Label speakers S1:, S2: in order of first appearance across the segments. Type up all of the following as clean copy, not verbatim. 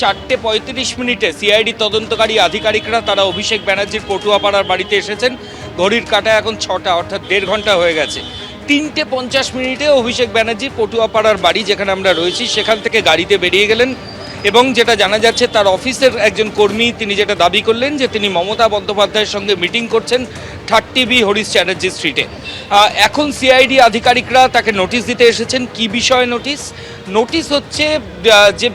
S1: 4:35 CID তদন্তকারী আধিকারিকরা তারা অভিষেক ব্যানার্জির পটুয়াপাড়ার বাড়িতে এসেছেন। ঘড়ির কাঁটায় এখন 6টা, অর্থাৎ 1.5 ঘন্টা হয়ে গেছে। 3:50 অভিষেক ব্যানার্জি পটুয়াপাড়ার বাড়ি যেখানে আমরা রয়েছি সেখান থেকে গাড়িতে বেরিয়ে গেলেন এবং যেটা জানা যাচ্ছে তার অফিসের একজন কর্মী তিনি যেটা দাবি করলেন যে তিনি মমতা বন্দ্যোপাধ্যায়ের সঙ্গে মিটিং করছেন 30B হরিশ চ্যাটার্জি স্ট্রিটে। এখন সিআইডি আধিকারিকরা তাকে নোটিশ দিতে এসেছেন। কি বিষয়ে নোটিশ হচ্ছে যে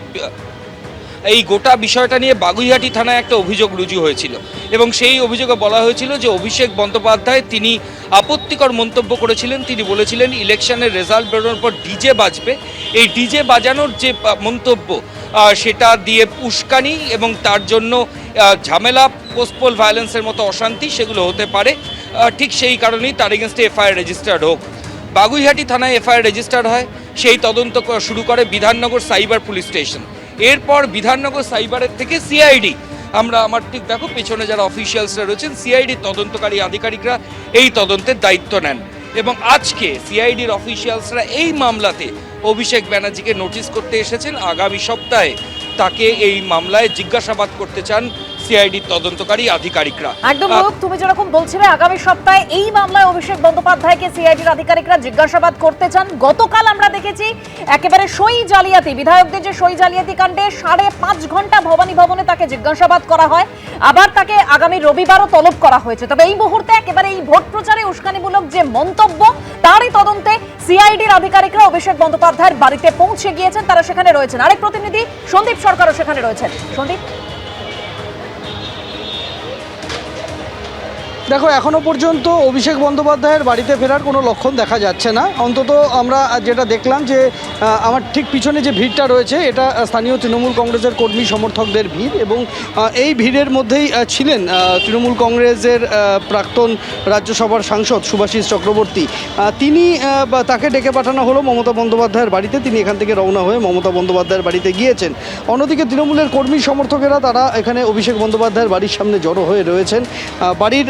S1: এই গোটা বিষয়টা নিয়ে বাগুইহাটি থানায় একটা অভিযোগ রুজু হয়েছিল এবং সেই অভিযোগে বলা হয়েছিল যে অভিষেক বন্দ্যোপাধ্যায় তিনি আপত্তিকর মন্তব্য করেছিলেন। তিনি বলেছিলেন ইলেকশনের রেজাল্ট বেরোনোর পর ডিজে বাজবে, এই ডিজে বাজানোর যে মন্তব্য সেটা দিয়ে উস্কানি এবং তার জন্য ঝামেলা, পোস্টপোল ভায়োলেন্সের মতো অশান্তি সেগুলো হতে পারে। ঠিক সেই কারণেই তার এগেনস্টে এফআইআর রেজিস্টার্ড হোক। বাগুইহাটি থানায় এফআইআর রেজিস্টার্ড হয়, সেই তদন্ত শুরু করে বিধাননগর সাইবার পুলিশ স্টেশন। এরপর বিধাননগর সাইবারের থেকে সিআইডি, আমার ঠিক দেখো পেছনে যারা অফিসিয়ালসরা রয়েছেন, সিআইডি তদন্তকারী আধিকারিকরা এই তদন্তের দায়িত্ব নেন এবং আজকে সিআইডির অফিসিয়ালসরা এই মামলাতে অভিষেক ব্যানার্জিকে নোটিশ করতে এসেছেন। আগামী সপ্তাহে তাকে এই মামলায় জিজ্ঞাসাবাদ করতে চান সিআইডির তদন্তকারী আধিকারিকরা।
S2: একদম তুমি যেরকম বলছিলে আগামী সপ্তাহে এই মামলায় অভিষেক বন্দ্যোপাধ্যায়কে সিআইডির আধিকারিকরা জিজ্ঞাসাবাদ করতে চান। গতকাল আমরা দেখেছি একেবারে সই জালিয়াতি, বিধায়কদের যে সই জালিয়াতি কাণ্ডে 5.5 ঘন্টা ভবানী ভবনে তাকে জিজ্ঞাসাবাদ করা হয়, আবার তাকে আগামী রবিবারও তলব করা হয়েছে। তবে এই মুহূর্তে একেবারে এই ভোট প্রচারে উস্কানিমূলক যে মন্তব্য তারই তদন্তে সিআইডির আধিকারিকরা অভিষেক বন্দ্যোপাধ্যায়ের বাড়িতে পৌঁছে গিয়েছেন, তারা সেখানে রয়েছেন। আরেক প্রতিনিধি সন্দীপ সরকারও সেখানে রয়েছেন। সন্দীপ,
S3: দেখো, এখনো পর্যন্ত অভিষেক বন্দ্যোপাধ্যায়ের বাড়িতে ফেরার কোনো লক্ষণ দেখা যাচ্ছে না। অন্তত আমরা যেটা দেখলাম যে আমার ঠিক পিছনে যে ভিড়টা রয়েছে এটা স্থানীয় তৃণমূল কংগ্রেসের কর্মী সমর্থকদের ভিড় এবং এই ভিড়ের মধ্যেই ছিলেন তৃণমূল কংগ্রেসের প্রাক্তন রাজ্যসভার সাংসদ শুভাশিস চক্রবর্তী। তাকে ডেকে পাঠানো হলো মমতা বন্দ্যোপাধ্যায়ের বাড়িতে। তিনি এখান থেকে রওনা হয়ে মমতা বন্দ্যোপাধ্যায়ের বাড়িতে গিয়েছেন। অন্যদিকে তৃণমূলের কর্মী সমর্থকেরা তারা এখানে অভিষেক বন্দ্যোপাধ্যায়ের বাড়ির সামনে জড়ো হয়ে রয়েছেন। বাড়ির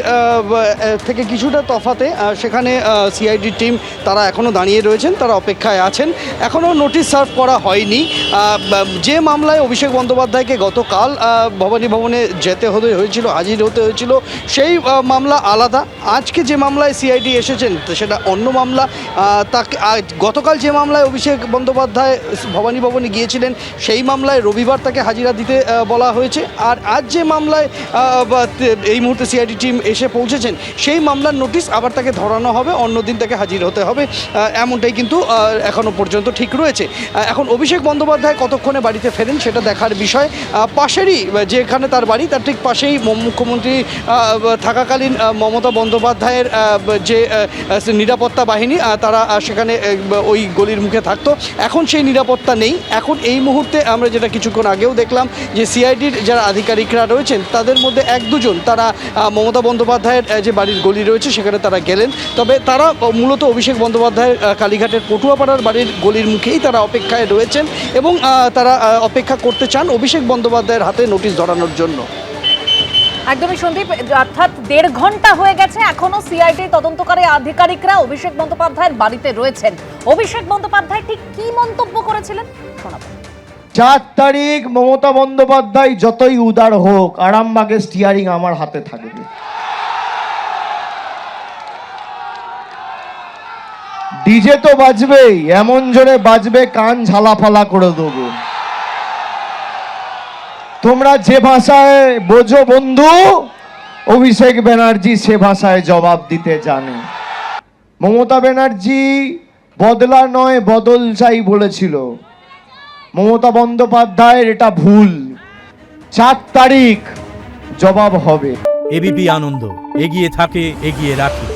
S3: থেকে কিছুটা তফাতে সেখানে সিআইডি টিম তারা এখনও দাঁড়িয়ে রয়েছেন, তারা অপেক্ষায় আছেন। এখনও নোটিশ সার্ভ করা হয়নি। যে মামলায় অভিষেক বন্দ্যোপাধ্যায়কে গতকাল ভবানী ভবনে যেতে হয়েছিল, হাজির হতে হয়েছিল, সেই মামলা আলাদা। আজকে যে মামলায় সিআইডি এসেছেন সেটা অন্য মামলা। তাকে গতকাল যে মামলায় অভিষেক বন্দ্যোপাধ্যায় ভবানী ভবনে গিয়েছিলেন সেই মামলায় রবিবার তাকে হাজিরা দিতে বলা হয়েছে। আর আজ যে মামলায় এই মুহূর্তে সিআইডি টিম এসে পৌঁছেছেন সেই মামলার নোটিশ আবার তাকে ধরানো হবে, অন্যদিন তাকে হাজির হতে হবে, এমনটাই কিন্তু এখনও পর্যন্ত ঠিক রয়েছে। এখন অভিষেক বন্দ্যোপাধ্যায় কতক্ষণে বাড়িতে ফেরেন সেটা দেখার বিষয়। পাশেরই যেখানে তার বাড়ি তার ঠিক পাশেই মুখ্যমন্ত্রী থাকাকালীন মমতা বন্দ্যোপাধ্যায়ের যে নিরাপত্তা বাহিনী তারা সেখানে ওই গলির মুখে থাকতো। এখন সেই নিরাপত্তা নেই। এখন এই মুহূর্তে আমরা যেটা কিছুক্ষণ আগেও দেখলাম যে সিআইডির যারা আধিকারিকরা রয়েছেন তাদের মধ্যে 1-2 জন তারা মমতা বন্দ্যোপাধ্যায়ের যে বাড়ির গলি রয়েছে সেখানে তারা গেলেন। তবে তারা মূলত অভিষেক বন্দ্যোপাধ্যায়ের কালীঘাটের পটুয়াপাড়ার বাড়ির গলির মুখেই তারা অপেক্ষায় রয়েছেন এবং তারা অপেক্ষা করতে চান অভিষেক বন্দ্যোপাধ্যায়ের হাতে নোটিশ ধরানোর জন্য।
S2: একদমই সন্দীপ, অর্থাৎ 1.5 ঘন্টা হয়ে গেছে, এখনো সিআইডি তদন্তকারী আধিকারিকরা অভিষেক বন্দ্যোপাধ্যায়ের বাড়িতে রয়েছেন। অভিষেক বন্দ্যোপাধ্যায় ঠিক কি মন্তব্য করেছিলেন শোনাবো।
S4: 4 তারিখ মমতা বন্দ্যোপাধ্যায় যতই উদার হোক, আরামবাগের স্টিয়ারিং আমার হাতে থাকবে। ডিজে তো বাজবেই, এমন জোরে বাজবে কান ঝালাফালা করে দেবো। তোমরা যে ভাষায় বোঝো বন্ধু, অভিষেক ব্যানার্জি সে ভাষায় জবাব দিতে জানে। মমতা ব্যানার্জি বদলা নয় বদল চাই বলেছিল। মমতা বন্দ্যোপাধ্যায়ের এটা ভুল। 4 তারিখ জবাব হবে।
S5: এবিপি আনন্দ, এগিয়ে থাকে, এগিয়ে রাখে।